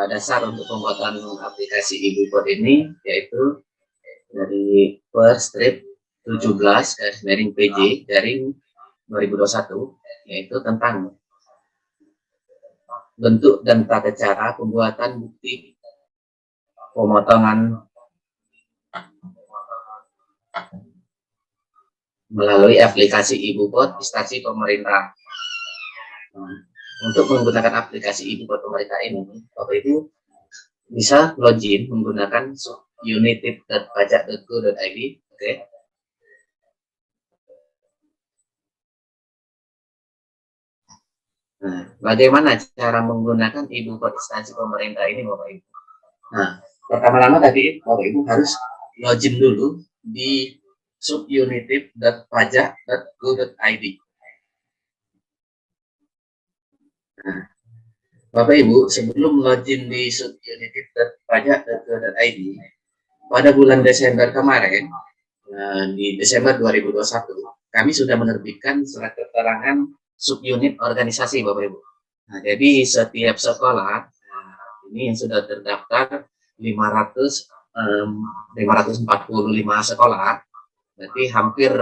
dasar untuk pembuatan aplikasi iBuPOT ini, yaitu dari per strip 17/PJ garing 2021, yaitu tentang bentuk dan tata cara pembuatan bukti pemotongan melalui aplikasi iBuPOT instansi pemerintah. Untuk menggunakan aplikasi iBuPOT pemerintah ini, Bapak Ibu bisa login menggunakan subunited.pajak.go.id. Oke. Nah, bagaimana cara menggunakan iBuPOT instansi pemerintah ini, Bapak Ibu? Nah, pertama-tama tadi Bapak Ibu harus login dulu di subunited.pajak.go.id. Nah, Bapak Ibu, sebelum login di subunited.pajak.go.id, pada bulan Desember kemarin, di Desember 2021, kami sudah menerbitkan surat keterangan subunit organisasi, Bapak Ibu. Nah, jadi setiap sekolah ini yang sudah terdaftar 545 sekolah, berarti hampir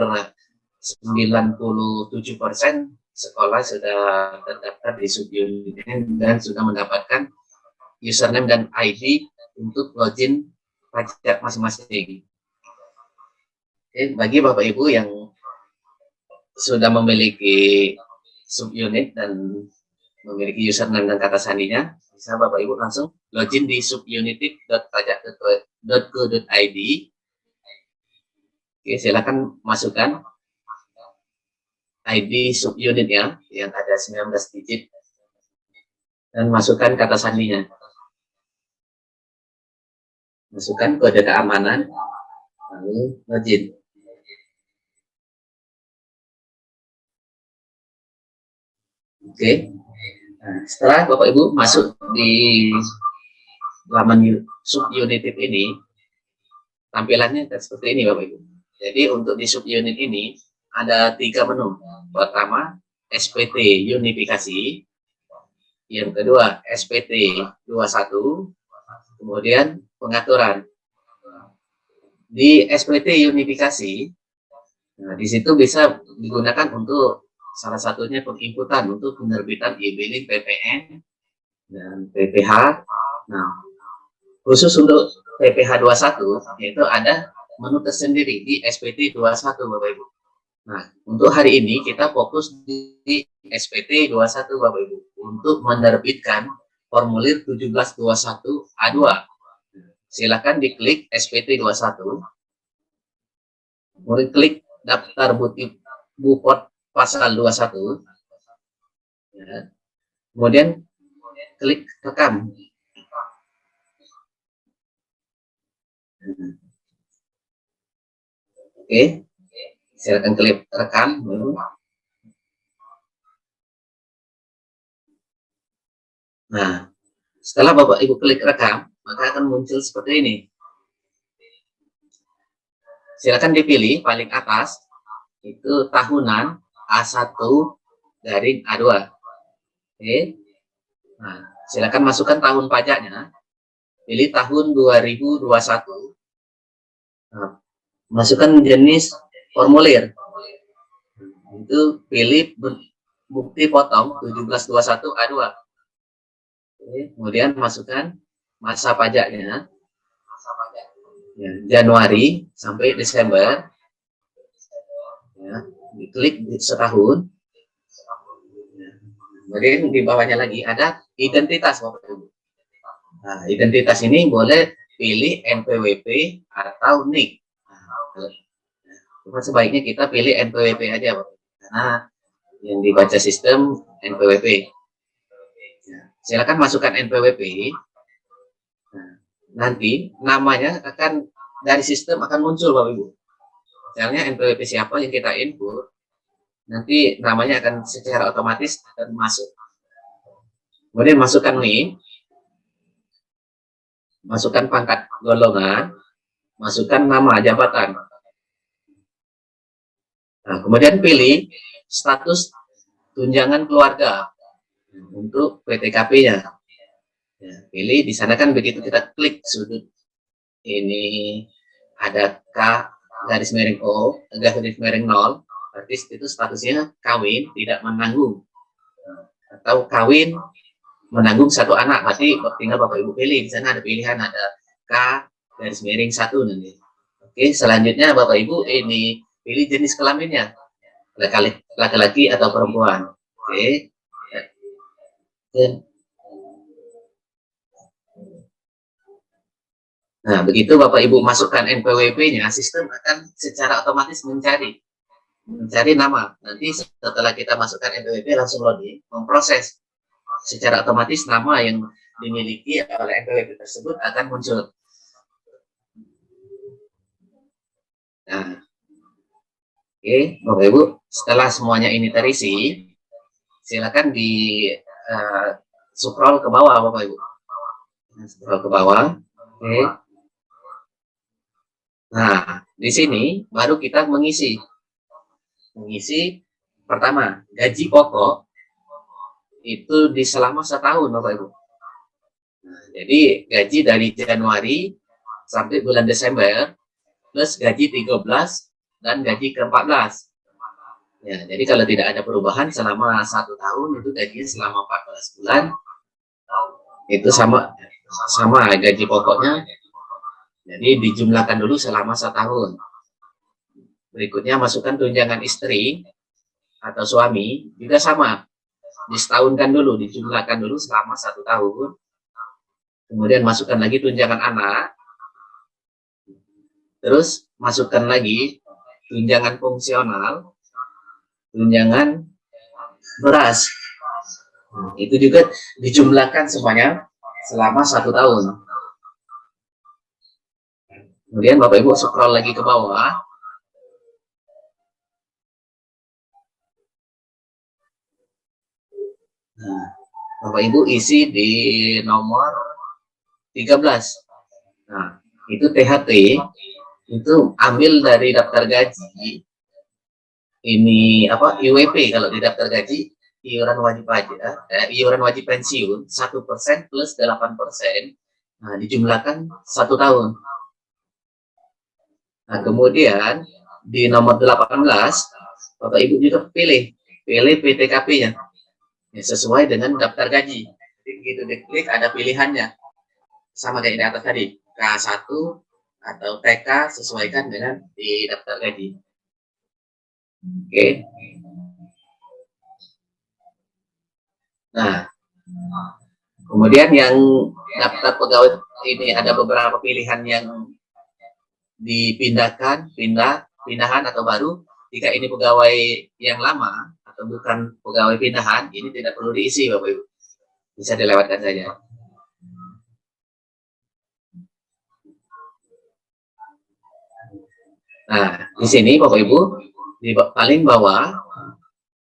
97% sekolah sudah terdaftar di subunit dan sudah mendapatkan username dan ID untuk login pajak masing-masing. Oke, bagi Bapak Ibu yang sudah memiliki subunit dan memiliki username dan kata sandinya, bisa Bapak Ibu langsung login di subunited.pajak.go.id. Oke, silakan masukkan ID subunitnya yang ada 19 digit dan masukkan kata sandinya. Masukkan kode keamanan, lalu login. Oke. Nah, setelah Bapak Ibu masuk di laman subunit ini, tampilannya seperti ini, Bapak Ibu. Jadi untuk di subunit ini ada 3 menu. Pertama, SPT unifikasi. Yang kedua, SPT 21. Kemudian pengaturan. Di SPT unifikasi, nah, di situ bisa digunakan untuk salah satunya penginputan untuk penerbitan e-billing PPN dan PPH. Nah, khusus untuk PPH 21 yaitu ada menu tersendiri di SPT 21, Bapak Ibu. Nah, untuk hari ini kita fokus di SPT 21, Bapak Ibu, untuk menerbitkan formulir 1721 A2. Silakan diklik SPT 21. Kemudian klik daftar BuPOT pasal 21. Ya. Kemudian klik rekam. Oke. Silakan klik rekam. Nah, setelah Bapak Ibu klik rekam, maka akan muncul seperti ini. Silakan dipilih paling atas, itu tahunan A1 garing A2. Oke. Nah, silakan masukkan tahun pajaknya. Pilih tahun 2021. Nah, masukkan jenis formulir. Itu pilih bukti potong 1721 A2. Oke. Kemudian masukkan masa pajaknya. Ya, Januari sampai Desember. Ya, diklik setahun. Kemudian di bawahnya lagi ada identitas, Bapak Ibu. Nah, identitas ini boleh pilih NPWP atau NIK. Nah, sebaiknya kita pilih NPWP aja, Bapak, karena yang dibaca sistem NPWP. Silakan masukkan NPWP. Nah, nanti namanya akan dari sistem akan muncul, Bapak Ibu. Misalnya NPWP siapa yang kita input, nanti namanya akan secara otomatis akan masuk. Kemudian masukkan NIK, masukkan pangkat golongan, masukkan nama jabatan. Nah, kemudian pilih status tunjangan keluarga untuk PTKP-nya. Ya, pilih di sana kan begitu kita klik sudut ini ada K garis miring O garis miring 0, berarti itu statusnya kawin tidak menanggung, atau kawin menanggung satu anak, berarti tinggal Bapak Ibu pilih. Di sana ada pilihan, ada K garis miring 1 nanti. Oke, selanjutnya Bapak Ibu ini pilih jenis kelaminnya, laki-laki atau perempuan. Oke. Nah, begitu Bapak Ibu masukkan NPWP-nya, sistem akan secara otomatis mencari nama. Nanti setelah kita masukkan NPWP langsung login, memproses secara otomatis nama yang dimiliki oleh NPWP tersebut akan muncul. Nah, oke, Bapak Ibu, setelah semuanya ini terisi, silakan di scroll ke bawah, Bapak Ibu. Scroll ke bawah. Oke. Nah, di sini baru kita mengisi pertama gaji pokok itu di selama setahun, Bapak Ibu. Nah, jadi gaji dari Januari sampai bulan Desember plus gaji 13 dan gaji ke-14. Ya, jadi kalau tidak ada perubahan selama 1 tahun itu gaji selama 14 bulan itu sama gaji pokoknya. Jadi dijumlahkan dulu selama 1 tahun. Berikutnya masukkan tunjangan istri atau suami juga sama. Disetahunkan dulu, dijumlahkan dulu selama 1 tahun. Kemudian masukkan lagi tunjangan anak. Terus masukkan lagi tunjangan fungsional, tunjangan beras. Itu juga dijumlahkan semuanya selama 1 tahun. Kemudian Bapak Ibu scroll lagi ke bawah. Nah, Bapak Ibu isi di nomor 13. Nah, itu THT, itu ambil dari daftar gaji. Ini apa? IWP kalau di daftar gaji, iuran wajib pajak, iuran wajib pensiun 1% plus 8%. Nah, dijumlahkan 1 tahun. Nah, kemudian di nomor 18, Bapak Ibu juga pilih PTKP-nya ya, sesuai dengan daftar gaji. Jadi begitu diklik ada pilihannya. Sama kayak di atas tadi, K1 atau TK sesuaikan dengan di daftar gaji. Oke. Nah, kemudian yang daftar pegawai ini ada beberapa pilihan yang dipindahkan, pindahan atau baru. Jika ini pegawai yang lama atau bukan pegawai pindahan, ini tidak perlu diisi, Bapak Ibu. Bisa dilewatkan saja. Nah, di sini Bapak Ibu, di paling bawah,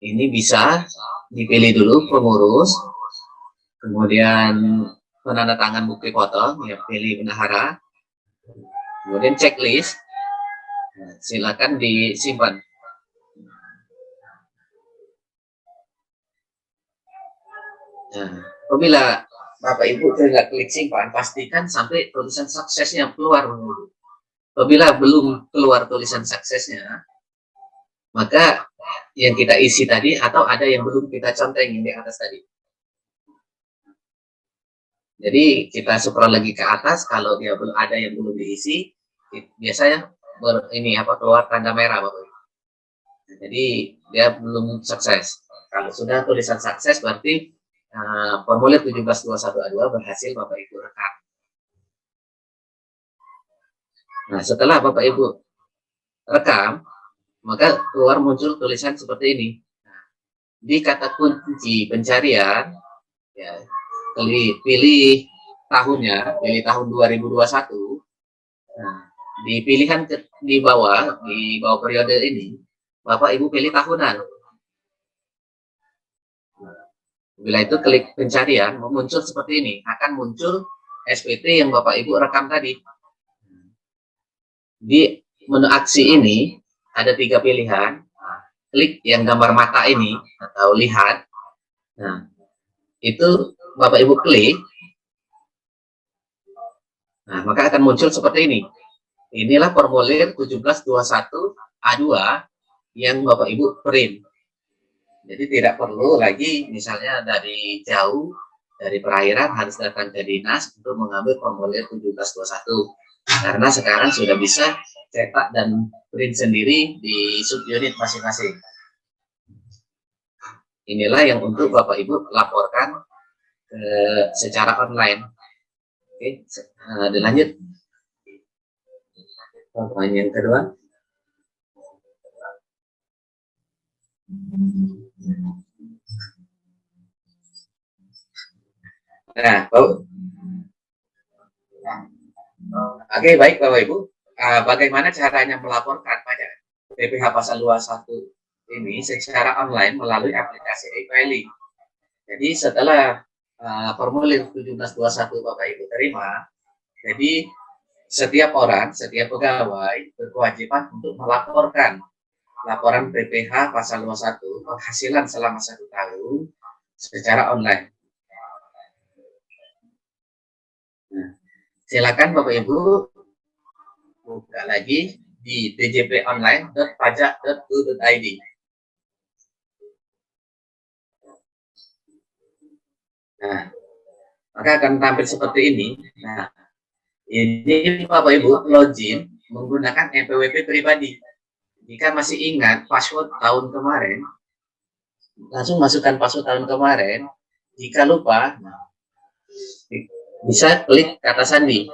ini bisa dipilih dulu pengurus, kemudian penandatangan bukti foto, ya pilih bendahara, kemudian checklist, nah, silakan disimpan. Nah, apabila Bapak Ibu tidak klik simpan, pastikan sampai tulisan suksesnya keluar. Apabila belum keluar tulisan suksesnya, maka yang kita isi tadi atau ada yang belum kita contengin di atas tadi. Jadi kita scroll lagi ke atas, kalau dia belum ada yang belum diisi, biasanya ini apa keluar tanda merah, Bapak Ibu. Jadi dia belum sukses. Kalau sudah tulisan sukses berarti formulir 1721A2 berhasil Bapak Ibu rekam. Nah, setelah Bapak Ibu rekam, maka keluar muncul tulisan seperti ini. Nah, di kata kunci pencarian, ya, pilih tahunnya, pilih tahun 2021. Nah, di pilihan di bawah periode ini, Bapak Ibu pilih tahunan. Bila itu klik pencarian, muncul seperti ini, akan muncul SPT yang Bapak Ibu rekam tadi. Di menu aksi ini ada 3 pilihan. Nah, klik yang gambar mata ini atau lihat. Nah, itu Bapak Ibu klik. Nah, maka akan muncul seperti ini. Inilah formulir 1721 A2 yang Bapak Ibu print. Jadi tidak perlu lagi misalnya dari jauh, dari perairan harus datang ke dinas untuk mengambil formulir 1721. Karena sekarang sudah bisa cetak dan print sendiri di subunit masing-masing. Inilah yang untuk Bapak Ibu laporkan secara online. Oke, dilanjut. Pertanyaan kedua. Nah, oke, baik Bapak Ibu. Bagaimana caranya melaporkan pajak PPh pasal 21 ini secara online melalui aplikasi e-filing. Jadi setelah formulir 1721 Bapak Ibu terima, jadi setiap orang, setiap pegawai berkewajiban untuk melaporkan laporan PPh pasal 21 penghasilan selama 1 tahun secara online. Nah, silakan Bapak Ibu buka lagi di djponline.pajak.go.id. Nah, maka akan tampil seperti ini. Nah, ini Bapak Ibu login menggunakan NPWP pribadi. Jika masih ingat password tahun kemarin, langsung masukkan password tahun kemarin. Jika lupa, bisa klik kata sandi.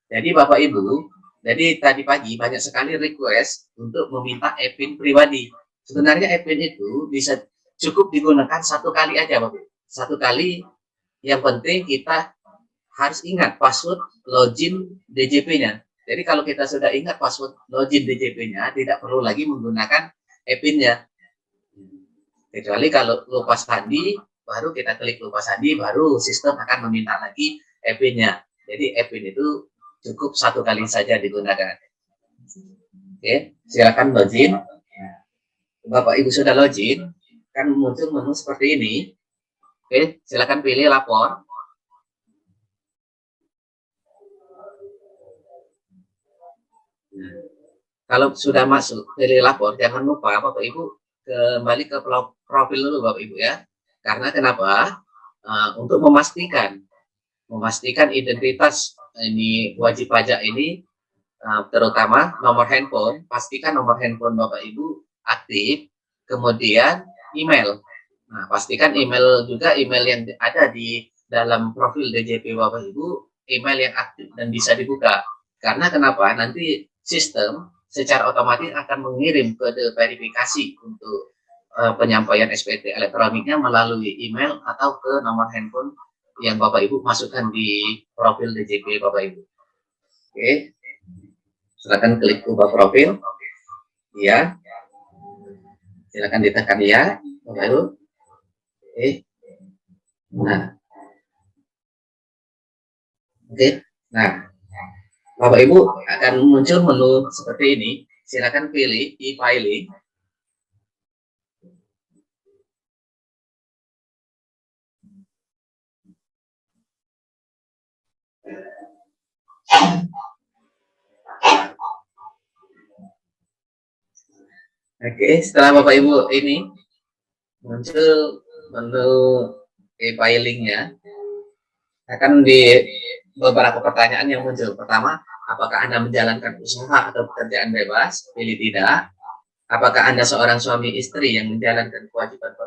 Jadi Bapak Ibu, jadi tadi pagi banyak sekali request untuk meminta e-pin pribadi. Sebenarnya e-pin itu bisa cukup digunakan 1 kali aja Bapak Ibu. 1 kali, yang penting kita harus ingat password login DJP-nya. Jadi kalau kita sudah ingat password login DJP-nya, tidak perlu lagi menggunakan e-pin-nya. Kecuali kalau lupa sandi, baru kita klik lupa sandi, baru sistem akan meminta lagi e-pin-nya. Jadi e-pin itu cukup 1 kali saja digunakan. Oke, silakan login. Bapak Ibu sudah login, kan muncul menu seperti ini. Oke, silakan pilih lapor. Kalau sudah masuk pilih lapor, jangan lupa Bapak Ibu kembali ke profil dulu Bapak Ibu ya. Karena kenapa? Untuk memastikan identitas ini wajib pajak ini, terutama nomor handphone, pastikan nomor handphone Bapak Ibu aktif, kemudian email. Nah, pastikan email juga, email yang ada di dalam profil DJP Bapak Ibu, email yang aktif dan bisa dibuka. Karena kenapa? Nanti sistem secara otomatis akan mengirim kode verifikasi untuk penyampaian SPT elektroniknya melalui email atau ke nomor handphone yang Bapak Ibu masukkan di profil DJP Bapak Ibu. Oke, silakan klik ubah profil. Ya, silakan ditekan ya Bapak Ibu. Oke, nah, oke, nah, Bapak Ibu akan muncul menu seperti ini. Silakan pilih e-filing. Oke, setelah Bapak Ibu ini muncul menu e-filingnya, akan di beberapa pertanyaan yang muncul. Pertama, apakah Anda menjalankan usaha atau pekerjaan bebas? Pilih tidak. Apakah Anda seorang suami istri yang menjalankan kewajiban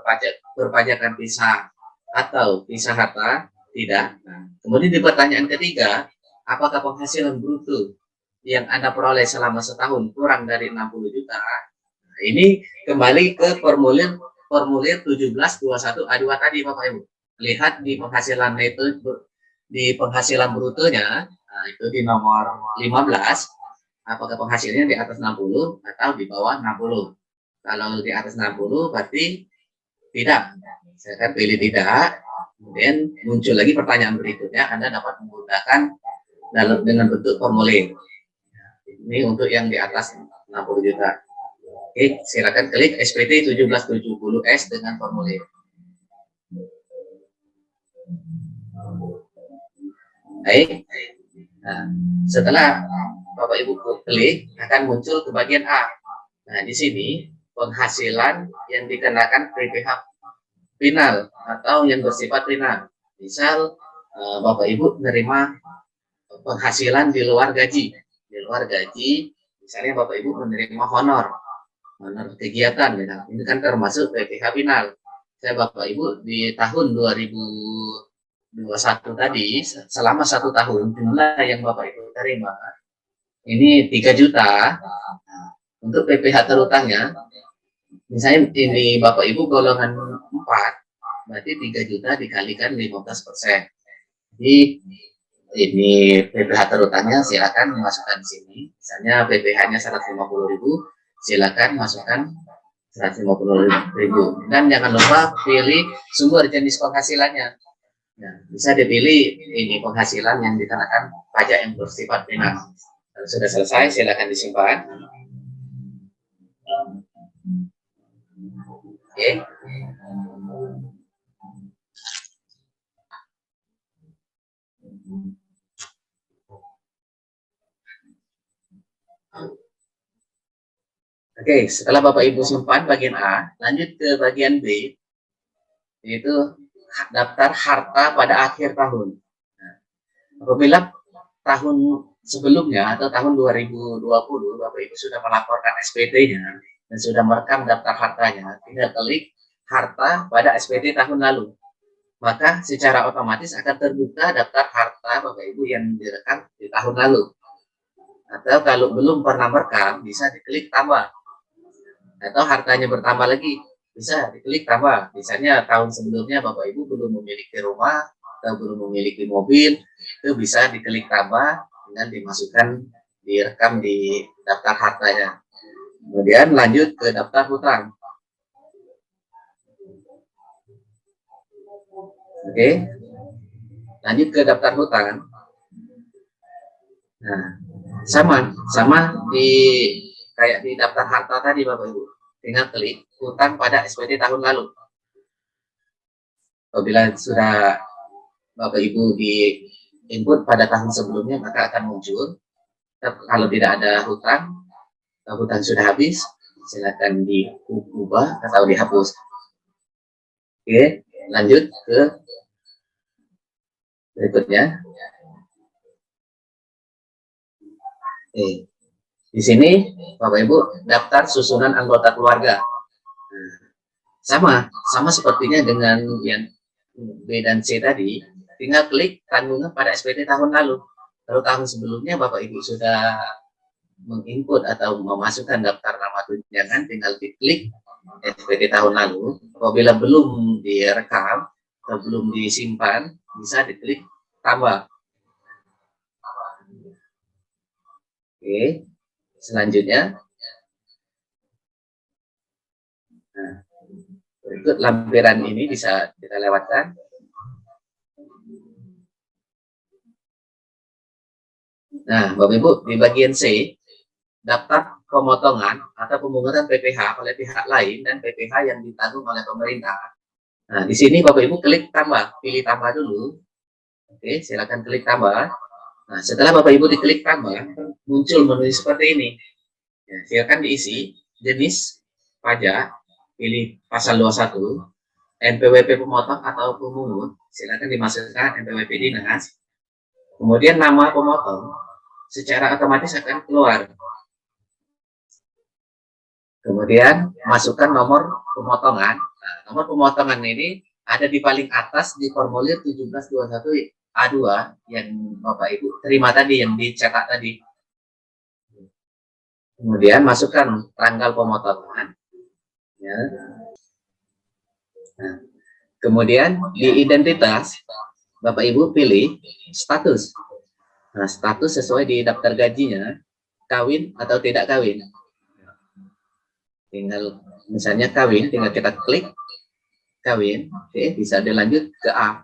perpajakan pisah atau pisah harta? Tidak. Nah, kemudian di pertanyaan ketiga, apakah penghasilan bruto yang Anda peroleh selama setahun kurang dari 60 juta? Nah, ini kembali ke formulir 1721 A2 tadi Bapak Ibu. Lihat di penghasilan neto, di penghasilan brutonya, nah, itu di nomor 15, apakah penghasilannya di atas 60 atau di bawah 60. Kalau di atas 60 berarti tidak. Saya akan pilih tidak. Kemudian muncul lagi pertanyaan berikutnya, Anda dapat menggunakan dengan bentuk formulir. Ini untuk yang di atas 60 juta. Oke, silakan klik SPT 1770S dengan formulir. Baik. Nah, setelah Bapak Ibu klik, akan muncul ke bagian A. Nah, di sini penghasilan yang dikenakan PPh final atau yang bersifat final. Misal Bapak Ibu menerima penghasilan di luar gaji. Di luar gaji, misalnya Bapak Ibu menerima honor kegiatan, ini kan termasuk PPh final. Saya Bapak Ibu di tahun 2021 tadi, selama 1 tahun jumlah yang Bapak Ibu terima ini 3 juta. Untuk PPh terutangnya, misalnya ini Bapak Ibu golongan 4, berarti 3 juta dikalikan 15%. Jadi ini PPh terutangnya silakan masukkan di sini. Misalnya PPh-nya 150.000, silakan masukkan 150.000. Dan jangan lupa pilih sumber jenis penghasilannya. Nah, bisa dipilih ini penghasilan yang dikenakan pajak yang bersifat final. Kalau sudah selesai, silakan disimpan. Oke. Oke, setelah Bapak Ibu simpan bagian A, lanjut ke bagian B, yaitu daftar harta pada akhir tahun. Nah, apabila tahun sebelumnya atau tahun 2020 Bapak Ibu sudah melaporkan SPT-nya dan sudah merekam daftar hartanya, tinggal klik harta pada SPT tahun lalu. Maka secara otomatis akan terbuka daftar harta Bapak Ibu yang direkam di tahun lalu. Atau kalau belum pernah merekam, bisa diklik tambah. Atau hartanya bertambah lagi, bisa diklik tambah. Misalnya tahun sebelumnya Bapak Ibu belum memiliki rumah atau belum memiliki mobil, itu bisa diklik tambah dengan dimasukkan, direkam di daftar hartanya. Kemudian lanjut ke daftar hutang. Oke, lanjut ke daftar hutang. Nah, sama di kayak di daftar harta tadi Bapak Ibu, tinggal klik hutang pada SPT tahun lalu. Apabila sudah Bapak Ibu di input pada tahun sebelumnya, maka akan muncul. Kalau tidak ada hutang, hutang sudah habis, silakan diubah atau dihapus. Oke, lanjut ke berikutnya. Oke. Di sini Bapak Ibu daftar susunan anggota keluarga. Sama sepertinya dengan yang B dan C tadi, tinggal klik tanggungan pada SPT tahun lalu. Kalau tahun sebelumnya Bapak Ibu sudah menginput atau memasukkan daftar nama tunjangan, tinggal diklik SPT tahun lalu. Apabila belum direkam atau belum disimpan, bisa diklik tambah. Oke. Selanjutnya, nah, berikut lampiran ini bisa kita lewatkan. Nah, Bapak Ibu, di bagian C, daftar pemotongan atau pemungutan PPh oleh pihak lain dan PPh yang ditanggung oleh pemerintah. Nah, di sini Bapak Ibu klik tambah, pilih tambah dulu. Oke, silakan klik tambah. Nah, setelah Bapak Ibu diklik tambah, muncul menu seperti ini. Ya, silakan diisi jenis pajak, pilih pasal 21, NPWP pemotong atau pemungut, silakan dimasukkan NPWP dinas. Kemudian nama pemotong secara otomatis akan keluar. Kemudian masukkan nomor pemotongan. Nah, nomor pemotongan ini ada di paling atas di formulir 1721 A2 yang Bapak Ibu terima tadi, yang dicetak tadi. Kemudian masukkan tanggal pemotongan. Ya. Nah, kemudian di identitas, Bapak Ibu pilih status. Nah, status sesuai di daftar gajinya, kawin atau tidak kawin. Tinggal misalnya kawin, tinggal kita klik kawin. Oke, bisa dilanjut ke A.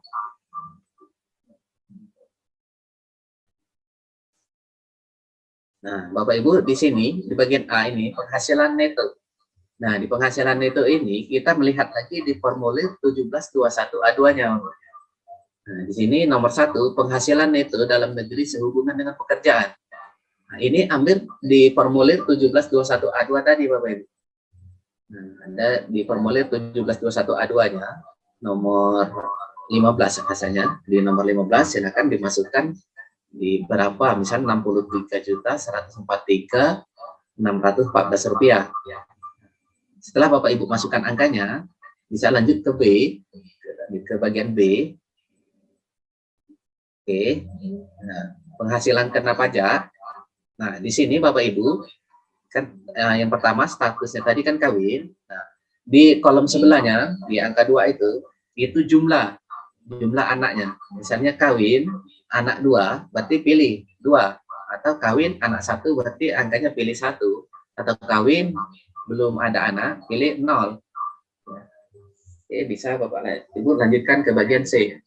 Nah, Bapak Ibu di sini di bagian A ini penghasilan neto. Nah, di penghasilan neto ini kita melihat lagi di formulir 1721 A2-nya. Nah, di sini nomor 1, penghasilan neto dalam negeri sehubungan dengan pekerjaan. Nah, ini ambil di formulir 1721A2 tadi, Bapak Ibu. Nah, ada di formulir 1721A2-nya, nomor 15 rasanya. Di nomor 15 silakan dimasukkan di berapa, misal 63.143.614 rupiah. Setelah Bapak Ibu masukkan angkanya, bisa lanjut ke B, ke bagian B. Oke, nah, penghasilan kena pajak. Nah, di sini Bapak Ibu, kan yang pertama statusnya tadi kan kawin. Nah, di kolom sebelahnya, di angka 2 itu jumlah anaknya. Misalnya kawin anak 2, berarti pilih 2. Atau kawin anak 1, berarti angkanya pilih 1. Atau kawin belum ada anak, pilih 0. Oke, bisa Bapak Ibu lanjutkan ke bagian C.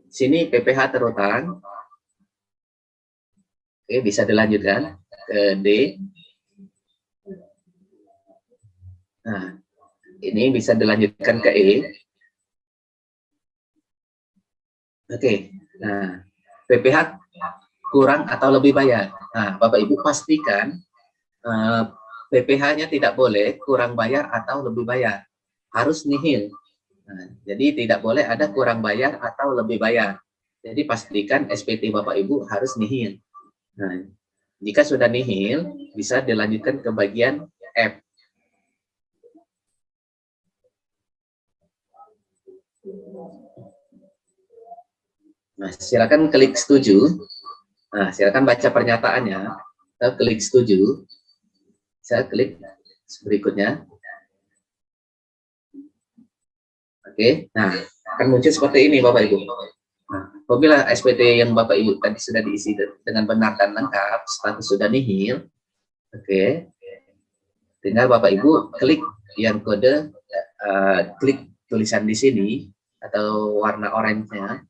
Sini PPh terutang. Oke, bisa dilanjutkan ke D. Nah, ini bisa dilanjutkan ke E. Oke, nah, PPh kurang atau lebih bayar. Nah, Bapak Ibu pastikan PPh-nya tidak boleh kurang bayar atau lebih bayar. Harus nihil. Nah, jadi tidak boleh ada kurang bayar atau lebih bayar. Jadi pastikan SPT Bapak Ibu harus nihil. Nah, jika sudah nihil, bisa dilanjutkan ke bagian F. Nah, silakan klik setuju. Nah, silakan baca pernyataannya. Kita klik setuju. Saya klik berikutnya. Oke, nah akan muncul seperti ini Bapak Ibu. Nah, apabila SPT yang Bapak Ibu tadi sudah diisi dengan benar dan lengkap, status sudah nihil, oke, tinggal Bapak Ibu klik yang kode, klik tulisan di sini atau warna oranye-nya,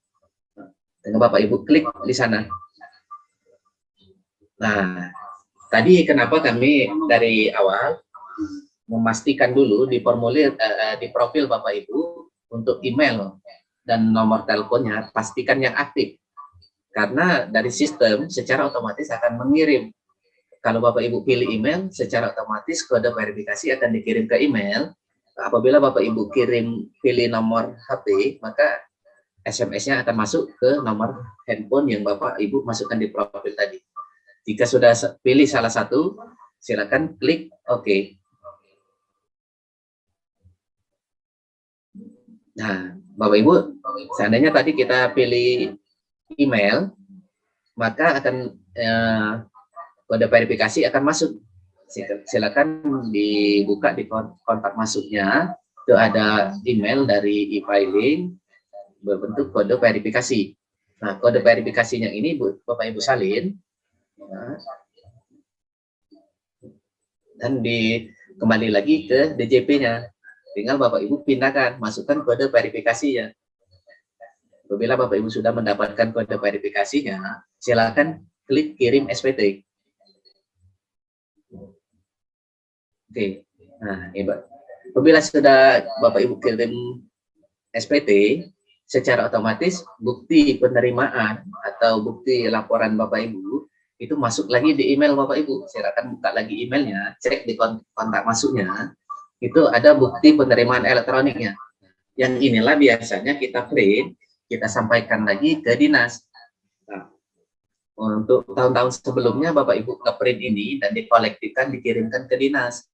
tinggal Bapak Ibu klik di sana. Nah, tadi kenapa kami dari awal memastikan dulu di formulir, di profil Bapak Ibu untuk email dan nomor teleponnya pastikan yang aktif, karena dari sistem secara otomatis akan mengirim. Kalau Bapak Ibu pilih email, secara otomatis kode verifikasi akan dikirim ke email. Apabila Bapak Ibu pilih nomor HP, maka SMS-nya akan masuk ke nomor handphone yang Bapak Ibu masukkan di profil tadi. Jika sudah pilih salah satu, silakan klik OK. Nah, Bapak Ibu, seandainya tadi kita pilih email, maka akan kode verifikasi akan masuk. Silakan dibuka di kontak masuknya, itu ada email dari e-filing berbentuk kode verifikasi. Nah, kode verifikasinya ini Bapak Ibu salin, dan kembali lagi ke DJP-nya. Tinggal Bapak Ibu pindahkan, masukkan kode verifikasinya. Apabila Bapak Ibu sudah mendapatkan kode verifikasinya, silakan klik kirim SPT. Oke, nah ini apabila sudah Bapak Ibu kirim SPT, secara otomatis bukti penerimaan atau bukti laporan Bapak Ibu itu masuk lagi di email Bapak Ibu. Silakan buka lagi emailnya, cek di kontak masuknya, itu ada bukti penerimaan elektroniknya. Yang inilah biasanya kita print, kita sampaikan lagi ke dinas. Nah, untuk tahun-tahun sebelumnya Bapak Ibu nge-print ini dan dikolektifkan, dikirimkan ke dinas.